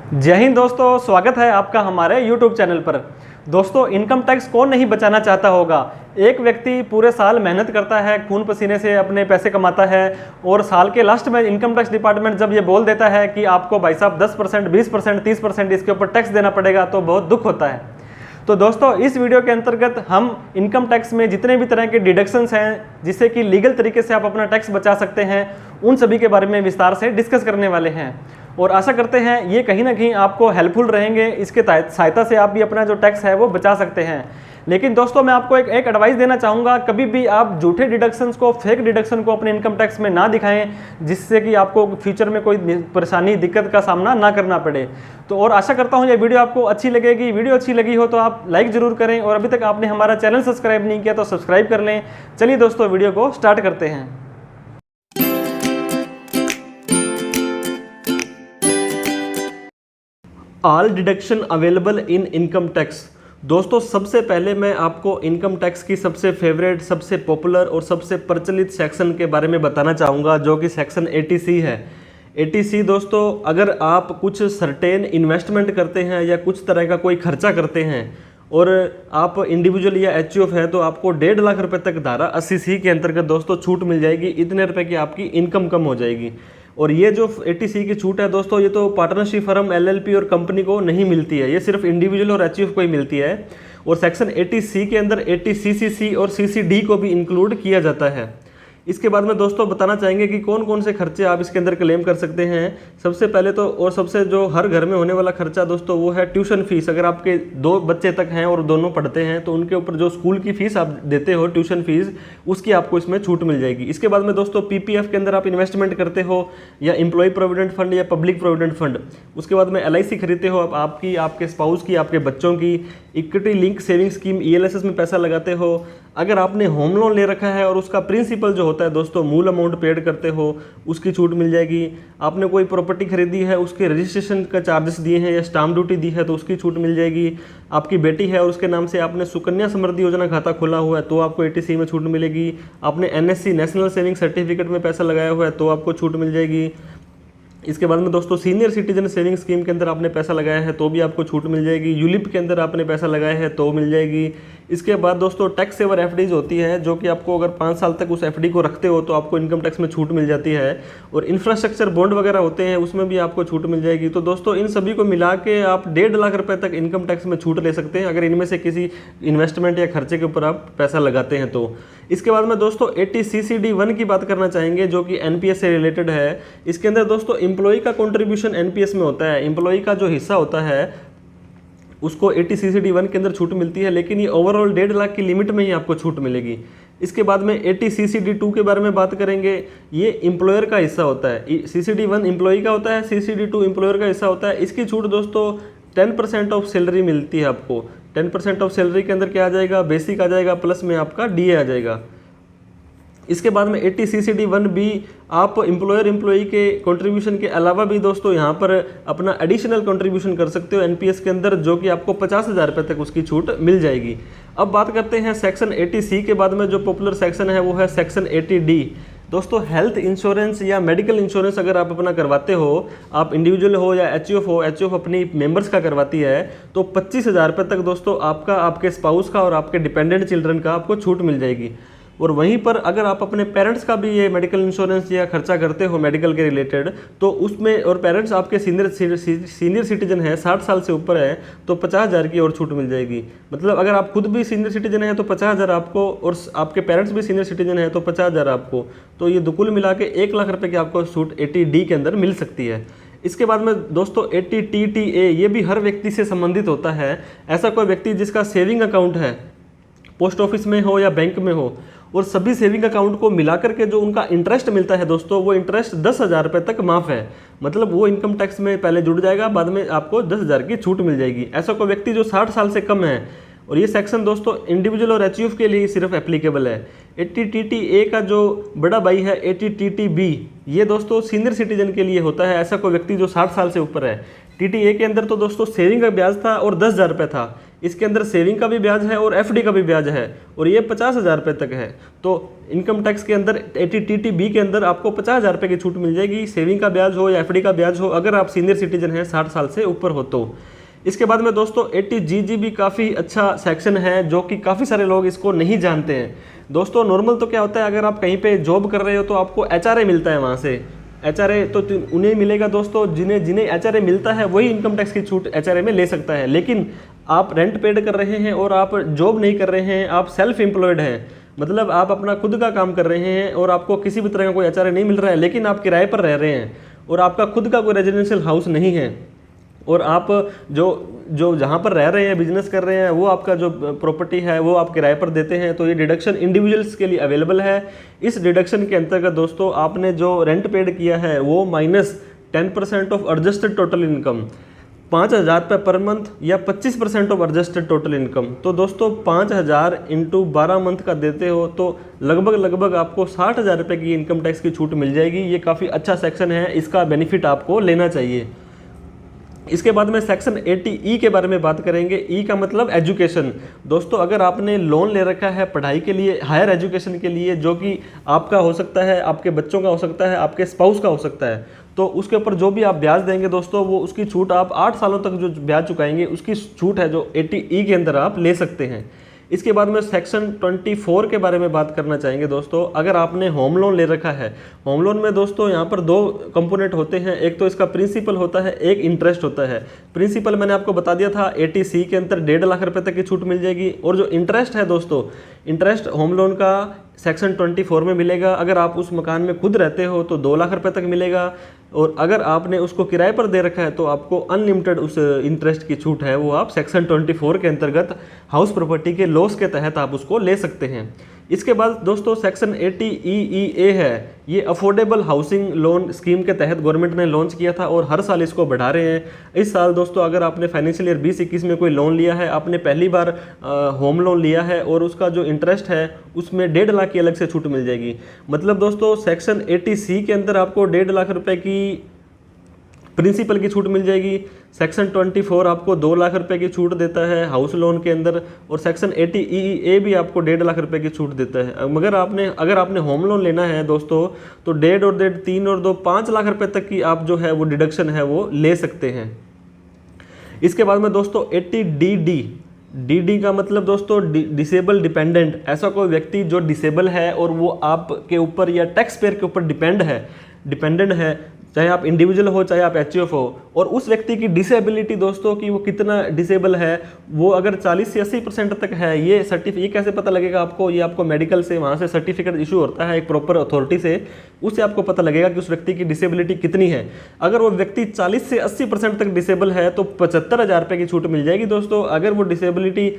जय हिंद दोस्तों, स्वागत है आपका हमारे YouTube चैनल पर। दोस्तों, इनकम टैक्स कौन नहीं बचाना चाहता होगा। एक व्यक्ति पूरे साल मेहनत करता है, खून पसीने से अपने पैसे कमाता है और साल के लास्ट में इनकम टैक्स डिपार्टमेंट जब ये बोल देता है कि आपको भाई साहब 10%, 20%, 30% इसके ऊपर टैक्स देना पड़ेगा, तो बहुत दुख होता है। तो दोस्तों, इस वीडियो के अंतर्गत हम इनकम टैक्स में जितने भी तरह के डिडक्शंस हैं जिससे कि लीगल तरीके से आप अपना टैक्स बचा सकते हैं, उन सभी के बारे में विस्तार से डिस्कस करने वाले हैं और आशा करते हैं ये कहीं ना कहीं आपको हेल्पफुल रहेंगे। इसके सहायता से आप भी अपना जो टैक्स है वो बचा सकते हैं। लेकिन दोस्तों, मैं आपको एक एडवाइस देना चाहूँगा, कभी भी आप झूठे डिडक्शंस को, फेक डिडक्शन को अपने इनकम टैक्स में ना दिखाएं, जिससे कि आपको फ्यूचर में कोई परेशानी, दिक्कत का सामना ना करना पड़े। तो और आशा करता हूँ ये वीडियो आपको अच्छी लगेगी। वीडियो अच्छी लगी हो तो आप लाइक ज़रूर करें और अभी तक आपने हमारा चैनल सब्सक्राइब नहीं किया तो सब्सक्राइब कर लें। चलिए दोस्तों, वीडियो को स्टार्ट करते हैं। All deduction available in income tax. दोस्तों, सबसे पहले मैं आपको इनकम टैक्स की सबसे फेवरेट, सबसे पॉपुलर और सबसे प्रचलित सेक्शन के बारे में बताना चाहूँगा, जो कि सेक्शन 80C है। 80C दोस्तों, अगर आप कुछ सर्टेन इन्वेस्टमेंट करते हैं या कुछ तरह का कोई खर्चा करते हैं और आप इंडिविजुअल या एचयूएफ है, तो आपको 1.5 लाख रुपए तक धारा 80C के अंतर्गत दोस्तों छूट मिल जाएगी। इतने रुपए की आपकी इनकम कम हो जाएगी। और ये जो 80C की छूट है दोस्तों, ये तो पार्टनरशिप फर्म, LLP और कंपनी को नहीं मिलती है, ये सिर्फ इंडिविजुअल और एचयूएफ को ही मिलती है। और सेक्शन 80C के अंदर 80CCC और CCD को भी इंक्लूड किया जाता है। इसके बाद में दोस्तों बताना चाहेंगे कि कौन कौन से खर्चे आप इसके अंदर क्लेम कर सकते हैं। सबसे पहले तो और सबसे जो हर घर में होने वाला खर्चा दोस्तों, वो है ट्यूशन फीस। अगर आपके 2 बच्चे तक हैं और दोनों पढ़ते हैं तो उनके ऊपर जो स्कूल की फीस आप देते हो, ट्यूशन फीस, उसकी आपको इसमें छूट मिल जाएगी। इसके बाद में दोस्तों PPF के अंदर आप इन्वेस्टमेंट करते हो या एम्प्लॉय प्रोविडेंट फंड या पब्लिक प्रोविडेंट फंड, उसके बाद में LIC खरीदते हो, आपकी, आपके स्पाउस की, आपके बच्चों की, equity link saving scheme ELSS में पैसा लगाते हो। अगर आपने होम लोन ले रखा है और उसका प्रिंसिपल जो होता है दोस्तों, मूल अमाउंट पेड करते हो, उसकी छूट मिल जाएगी। आपने कोई प्रॉपर्टी खरीदी है, उसके रजिस्ट्रेशन का चार्जेस दिए हैं या स्टाम्प ड्यूटी दी है, तो उसकी छूट मिल जाएगी। आपकी बेटी है और उसके नाम से आपने सुकन्या समृद्धि योजना खाता खोला हुआ है, तो आपको 80C में छूट मिलेगी। आपने NSC नेशनल सेविंग सर्टिफिकेट में पैसा लगाया हुआ है, तो आपको छूट मिल जाएगी। इसके बाद में दोस्तों सीनियर सिटीजन सेविंग स्कीम के अंदर आपने पैसा लगाया है तो भी आपको छूट मिल जाएगी। यूलिप के अंदर आपने पैसा लगाया है तो मिल जाएगी। इसके बाद दोस्तों टैक्स सेवर FDs होती है, जो कि आपको अगर 5 साल तक उस FD को रखते हो तो आपको इनकम टैक्स में छूट मिल जाती है। और इंफ्रास्ट्रक्चर बॉन्ड वगैरह होते हैं, उसमें भी आपको छूट मिल जाएगी। तो दोस्तों, इन सभी को मिला के आप 1.5 लाख रुपए तक इनकम टैक्स में छूट ले सकते हैं, अगर इनमें से किसी इन्वेस्टमेंट या खर्चे के ऊपर आप पैसा लगाते हैं तो। इसके बाद में दोस्तों 80CCD1 की बात करना चाहेंगे, जो कि NPS से रिलेटेड है। इसके अंदर दोस्तों एम्प्लॉय का कंट्रीब्यूशन NPS में होता है, एम्प्लॉय का जो हिस्सा होता है उसको 80CCD1 के अंदर छूट मिलती है, लेकिन ये ओवरऑल 1.5 लाख की लिमिट में ही आपको छूट मिलेगी। इसके बाद में 80CCD2 के बारे में बात करेंगे। ये एम्प्लॉयर का हिस्सा होता है। CCD1 एम्प्लॉय का होता है, CCD2 एम्प्लॉयर का हिस्सा होता है। इसकी छूट दोस्तों 10% ऑफ सैलरी मिलती है आपको। 10% ऑफ सैलरी के अंदर क्या आ जाएगा, बेसिक आ जाएगा, प्लस में आपका DA आ जाएगा। इसके बाद में 80CCD1B आप एम्प्लॉय के कंट्रीब्यूशन के अलावा भी दोस्तों यहाँ पर अपना एडिशनल कंट्रीब्यूशन कर सकते हो NPS के अंदर, जो कि आपको 50,000 रुपये तक उसकी छूट मिल जाएगी। अब बात करते हैं सेक्शन 80C के बाद में जो पॉपुलर सेक्शन है वो है सेक्शन 80D। दोस्तों, हेल्थ इंश्योरेंस या मेडिकल इंश्योरेंस अगर आप अपना करवाते हो, आप इंडिविजुअल हो या एचयूएफ हो, एचयूएफ अपनी मेंबर्स का करवाती है, तो 25,000 रुपये तक दोस्तों आपका, आपके स्पाउस का और आपके डिपेंडेंट चिल्ड्रन का आपको छूट मिल जाएगी। और वहीं पर अगर आप अपने पेरेंट्स का भी ये मेडिकल इंश्योरेंस या खर्चा करते हो मेडिकल के रिलेटेड, तो उसमें, और पेरेंट्स आपके सीनियर सिटीजन है, 60 साल से ऊपर है, तो 50,000 की और छूट मिल जाएगी। मतलब अगर आप खुद भी सीनियर सिटीजन है तो 50,000 आपको, और आपके पेरेंट्स भी सीनियर सिटीजन है तो 50,000 आपको। तो ये दुकुल मिला के 1 लाख रुपये की आपको छूट 80D के अंदर मिल सकती है। इसके बाद में दोस्तों 80TTA, ये भी हर व्यक्ति से संबंधित होता है। ऐसा कोई व्यक्ति जिसका सेविंग अकाउंट है, पोस्ट ऑफिस में हो या बैंक में हो, और सभी सेविंग अकाउंट को मिलाकर के जो उनका इंटरेस्ट मिलता है दोस्तों, वो इंटरेस्ट 10,000 रुपये तक माफ़ है। मतलब वो इनकम टैक्स में पहले जुड़ जाएगा, बाद में आपको 10,000 की छूट मिल जाएगी। ऐसा कोई व्यक्ति जो 60 साल से कम है, और ये सेक्शन दोस्तों इंडिविजुअल और एचयूएफ के लिए सिर्फ एप्लीकेबल है। 80TTA का जो बड़ा भाई है 80TTB, ये दोस्तों सीनियर सिटीजन के लिए होता है। ऐसा कोई व्यक्ति जो 60 साल से ऊपर है। TTA के अंदर तो दोस्तों सेविंग का ब्याज था और 10,000 रुपये था। इसके अंदर सेविंग का भी ब्याज है और एफडी का भी ब्याज है, और ये 50,000 रुपये तक है। तो इनकम टैक्स के अंदर ATTT-B के अंदर आपको 50,000 रुपये की छूट मिल जाएगी, सेविंग का ब्याज हो या एफडी का ब्याज हो, अगर आप सीनियर सिटीजन हैं 60 साल से ऊपर हो तो। इसके बाद में दोस्तों ATGG भी काफ़ी अच्छा सेक्शन है, जो कि काफ़ी सारे लोग इसको नहीं जानते हैं। दोस्तों नॉर्मल तो क्या होता है, अगर आप कहीं पे जॉब कर रहे हो तो आपको HRA मिलता है, वहाँ से HRA तो उन्हें मिलेगा दोस्तों, जिन्हें HRA मिलता है वही इनकम टैक्स की छूट HRA में ले सकता है। लेकिन आप रेंट पेड कर रहे हैं और आप जॉब नहीं कर रहे हैं, आप सेल्फ एम्प्लॉयड हैं, मतलब आप अपना खुद का काम कर रहे हैं और आपको किसी भी तरह का कोई HRA नहीं मिल रहा है, लेकिन आप किराए पर रह रहे हैं और आपका खुद का कोई रेजिडेंशियल हाउस नहीं है, और आप जो जहाँ पर रह रहे हैं, बिजनेस कर रहे हैं, वो आपका जो प्रॉपर्टी है वो आप किराए पर देते हैं, तो ये डिडक्शन इंडिविजुअल्स के लिए अवेलेबल है। इस डिडक्शन के अंतर्गत दोस्तों आपने जो रेंट पेड किया है वो -10% ऑफ एडजस्टेड टोटल इनकम, 5,000 रुपये पर मंथ या 25% ऑफ एडजस्टेड टोटल इनकम। तो दोस्तों 5,000 इंटू 12 मंथ का देते हो तो लगभग आपको 60,000 रुपये की इनकम टैक्स की छूट मिल जाएगी। ये काफ़ी अच्छा सेक्शन है, इसका बेनिफिट आपको लेना चाहिए। इसके बाद में सेक्शन 80E के बारे में बात करेंगे। ई का मतलब एजुकेशन। दोस्तों अगर आपने लोन ले रखा है पढ़ाई के लिए, हायर एजुकेशन के लिए, जो कि आपका हो सकता है, आपके बच्चों का हो सकता है, आपके स्पाउस का हो सकता है, तो उसके ऊपर जो भी आप ब्याज देंगे दोस्तों, वो उसकी छूट आप 8 सालों तक जो ब्याज चुकाएंगे उसकी छूट है जो 80E के अंदर आप ले सकते हैं। इसके बाद में सेक्शन 24 के बारे में बात करना चाहेंगे दोस्तों। अगर आपने होम लोन ले रखा है, होम लोन में दोस्तों यहाँ पर 2 कंपोनेंट होते हैं, एक तो इसका प्रिंसिपल होता है, एक इंटरेस्ट होता है। प्रिंसिपल मैंने आपको बता दिया था 80C के अंदर 1.5 लाख रुपए तक की छूट मिल जाएगी, और जो इंटरेस्ट है दोस्तों, इंटरेस्ट होम लोन का सेक्शन 24 में मिलेगा। अगर आप उस मकान में खुद रहते हो तो 2 लाख रुपए तक मिलेगा, और अगर आपने उसको किराए पर दे रखा है तो आपको अनलिमिटेड उस इंटरेस्ट की छूट है, वो आप सेक्शन 24 के अंतर्गत हाउस प्रॉपर्टी के लॉस के तहत आप उसको ले सकते हैं। इसके बाद दोस्तों सेक्शन 80EEA है, ये अफोर्डेबल हाउसिंग लोन स्कीम के तहत गवर्नमेंट ने लॉन्च किया था और हर साल इसको बढ़ा रहे हैं। इस साल दोस्तों अगर आपने फाइनेंशियल ईयर 20-21 में कोई लोन लिया है, आपने पहली बार होम लोन लिया है और उसका जो इंटरेस्ट है उसमें 1.5 लाख की अलग से छूट मिल जाएगी। मतलब दोस्तों सेक्शन 80C के अंदर आपको 1.5 लाख रुपए की प्रिंसिपल की छूट मिल जाएगी। सेक्शन 24 आपको 2 लाख रुपए की छूट देता है हाउस लोन के अंदर, और सेक्शन 80EEA भी आपको 1.5 लाख रुपए की छूट देता है। मगर अगर आपने होम लोन लेना है दोस्तों तो 1.5 और 1.5 3 और 2 5 लाख रुपए तक की आप जो है वो डिडक्शन है वो ले सकते हैं। इसके बाद में दोस्तों 80DD का मतलब दोस्तों डिसेबल डिपेंडेंट, ऐसा कोई व्यक्ति जो डिसेबल है और वो आपके ऊपर या टैक्स पेयर के ऊपर डिपेंडेंट है, चाहे आप इंडिविजुअल हो चाहे आप HUF हो, और उस व्यक्ति की डिसेबिलिटी दोस्तों कि वो कितना डिसेबल है, वो अगर 40 से 80% तक है, ये कैसे पता लगेगा आपको? ये आपको मेडिकल से वहाँ से सर्टिफिकेट इशू होता है एक प्रॉपर अथॉरिटी से, उससे आपको पता लगेगा कि उस व्यक्ति की डिसेबिलिटी कितनी है। अगर वो व्यक्ति 40 से 80% तक डिसेबल है तो 75,000 रुपये की छूट मिल जाएगी दोस्तों। अगर वो डिसेबिलिटी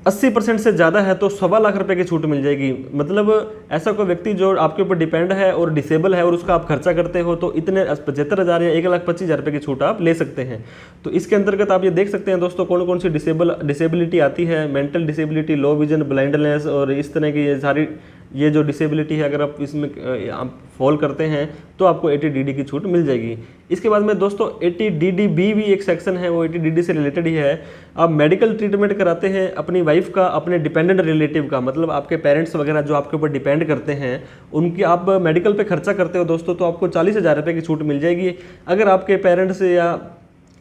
80% से ज़्यादा है तो 1.25 लाख रुपए की छूट मिल जाएगी। मतलब ऐसा कोई व्यक्ति जो आपके ऊपर डिपेंड है और डिसेबल है और उसका आप खर्चा करते हो तो इतने 75,000 या 1,25,000 रुपये की छूट आप ले सकते हैं। तो इसके अंतर्गत आप ये देख सकते हैं दोस्तों कौन कौन सी डिसेबिलिटी आती है। Mental disability, low vision, blindness और इस तरह की ये जो डिसेबिलिटी है, अगर आप इसमें आप फॉल करते हैं तो आपको 80DD की छूट मिल जाएगी। इसके बाद में दोस्तों 80DD-B भी एक सेक्शन है, वो 80DD से रिलेटेड ही है। आप मेडिकल ट्रीटमेंट कराते हैं अपनी वाइफ का, अपने डिपेंडेंट रिलेटिव का, मतलब आपके पेरेंट्स वगैरह जो आपके ऊपर डिपेंड करते हैं उनकी आप मेडिकल पे खर्चा करते हो दोस्तों, तो आपको 40,000 रुपये की छूट मिल जाएगी। अगर आपके पेरेंट्स या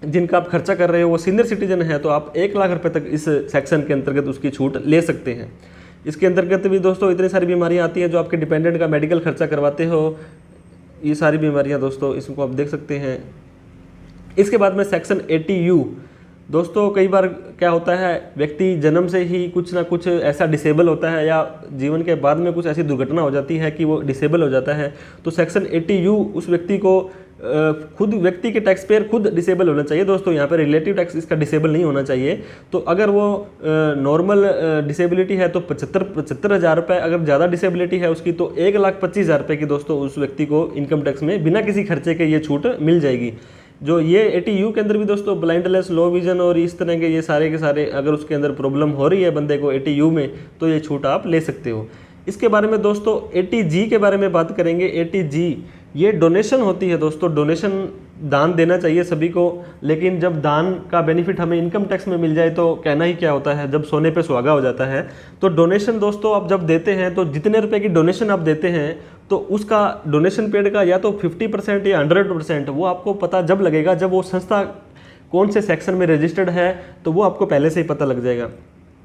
जिनका आप खर्चा कर रहे हो वो सीनियर सिटीजन है तो आप 1 लाख रुपये तक इस सेक्शन के अंतर्गत उसकी छूट ले सकते हैं। इसके अंतर्गत भी दोस्तों इतनी सारी बीमारियां आती हैं जो आपके डिपेंडेंट का मेडिकल खर्चा करवाते हो, ये सारी बीमारियां दोस्तों इसको आप देख सकते हैं। इसके बाद में सेक्शन 80U दोस्तों, कई बार क्या होता है व्यक्ति जन्म से ही कुछ ना कुछ ऐसा डिसेबल होता है या जीवन के बाद में कुछ ऐसी दुर्घटना हो जाती है कि वो डिसेबल हो जाता है, तो सेक्शन 80U उस व्यक्ति को खुद व्यक्ति के टैक्स पेयर खुद डिसेबल होना चाहिए दोस्तों। यहाँ पे रिलेटिव टैक्स इसका डिसेबल नहीं होना चाहिए। तो अगर वो नॉर्मल डिसेबिलिटी है तो 75,000 रुपये, अगर ज़्यादा डिसेबिलिटी है उसकी तो 1,25,000 रुपये की दोस्तों उस व्यक्ति को इनकम टैक्स में बिना किसी खर्चे के ये छूट मिल जाएगी। जो ये 80U के अंदर भी दोस्तों ब्लाइंडनेस, लो विजन और इस तरह के ये सारे के सारे अगर उसके अंदर प्रॉब्लम हो रही है बंदे को 80U में, तो ये छूट आप ले सकते हो। इसके बारे में दोस्तों 80G के बारे में बात करेंगे। 80G ये डोनेशन होती है दोस्तों, डोनेशन दान देना चाहिए सभी को, लेकिन जब दान का बेनिफिट हमें इनकम टैक्स में मिल जाए तो कहना ही क्या होता है, जब सोने पे सुहागा हो जाता है। तो डोनेशन दोस्तों आप जब देते हैं तो जितने रुपए की डोनेशन आप देते हैं तो उसका डोनेशन पेड का या तो 50% या 100% वो आपको पता जब लगेगा जब वो संस्था कौन से सेक्शन में रजिस्टर्ड है, तो वो आपको पहले से ही पता लग जाएगा।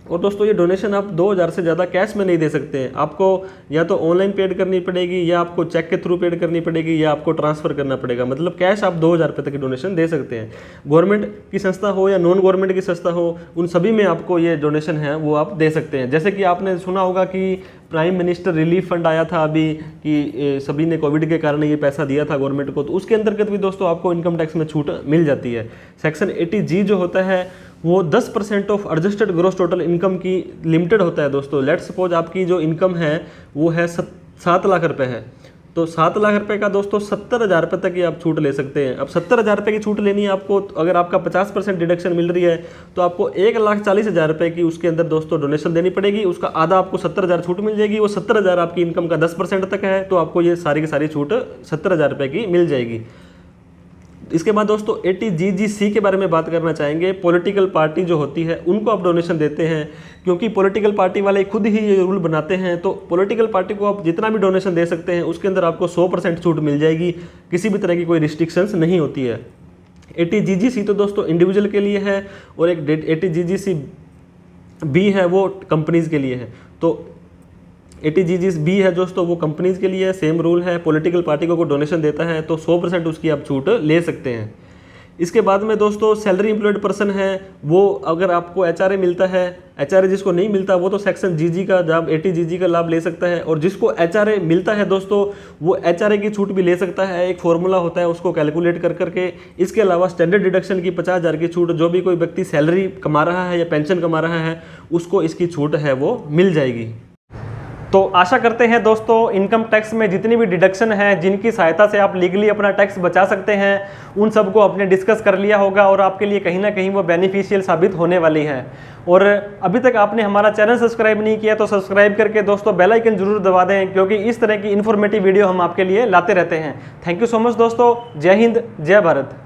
और दोस्तों ये डोनेशन आप 2000 से ज़्यादा कैश में नहीं दे सकते हैं, आपको या तो ऑनलाइन पेड करनी पड़ेगी या आपको चेक के थ्रू पेड करनी पड़ेगी या आपको ट्रांसफ़र करना पड़ेगा। मतलब कैश आप 2000 रुपये तक की डोनेशन दे सकते हैं। गवर्नमेंट की संस्था हो या नॉन गवर्नमेंट की संस्था हो, उन सभी में आपको ये डोनेशन है वो आप दे सकते हैं। जैसे कि आपने सुना होगा कि प्राइम मिनिस्टर रिलीफ फंड आया था अभी कि सभी ने कोविड के कारण ये पैसा दिया था गवर्नमेंट को, तो उसके अंतर्गत भी दोस्तों आपको इनकम टैक्स में छूट मिल जाती है। सेक्शन 80G जो होता है वो 10% of adjusted gross total income की लिमिटेड होता है दोस्तों। लेट सपोज आपकी जो इनकम है वो है 7 लाख रुपए है, तो 7 लाख रुपए का दोस्तों 70,000 रुपये तक ही आप छूट ले सकते हैं। अब 70,000 रुपये की छूट लेनी है आपको, तो अगर आपका 50% डिडक्शन मिल रही है तो आपको 1,40,000 रुपये की उसके अंदर दोस्तों डोनेशन देनी पड़ेगी। उसका आधा आपको 70,000 छूट मिल जाएगी। वो 70,000 आपकी इनकम का 10% तक है, तो आपको ये सारी की सारी छूट 70,000 रुपये की मिल जाएगी। इसके बाद दोस्तों 80GGC के बारे में बात करना चाहेंगे। पॉलिटिकल पार्टी जो होती है उनको आप डोनेशन देते हैं, क्योंकि पॉलिटिकल पार्टी वाले खुद ही ये रूल बनाते हैं, तो पॉलिटिकल पार्टी को आप जितना भी डोनेशन दे सकते हैं उसके अंदर आपको 100% छूट मिल जाएगी, किसी भी तरह की कोई रिस्ट्रिक्शंस नहीं होती है। 80GGC तो दोस्तों इंडिविजुअल के लिए है और एक 80GGC-B है वो कंपनीज के लिए है। तो 80GGC-B है दोस्तों वो कंपनीज के लिए सेम रूल है। पॉलिटिकल पार्टी को डोनेशन देता है तो 100% उसकी आप छूट ले सकते हैं। इसके बाद में दोस्तों सैलरी एम्प्लॉयड पर्सन है, वो अगर आपको HRA मिलता है, HRA जिसको नहीं मिलता वो तो सेक्शन GG का जब 80GG का लाभ ले सकता है, और जिसको HRA मिलता है दोस्तों वो HRA की छूट भी ले सकता है। एक फॉर्मूला होता है उसको कैलकुलेट कर करके। इसके अलावा स्टैंडर्ड डिडक्शन की 50,000 की छूट, जो भी कोई व्यक्ति सैलरी कमा रहा है या पेंशन कमा रहा है उसको इसकी छूट है वो मिल जाएगी। तो आशा करते हैं दोस्तों इनकम टैक्स में जितनी भी डिडक्शन है जिनकी सहायता से आप लीगली अपना टैक्स बचा सकते हैं उन सबको आपने डिस्कस कर लिया होगा और आपके लिए कहीं ना कहीं वो बेनिफिशियल साबित होने वाली है। और अभी तक आपने हमारा चैनल सब्सक्राइब नहीं किया तो सब्सक्राइब करके दोस्तों बेल आइकन जरूर दबा दें, क्योंकि इस तरह की इन्फॉर्मेटिव वीडियो हम आपके लिए लाते रहते हैं। थैंक यू सो मच दोस्तों। जय हिंद, जय भारत।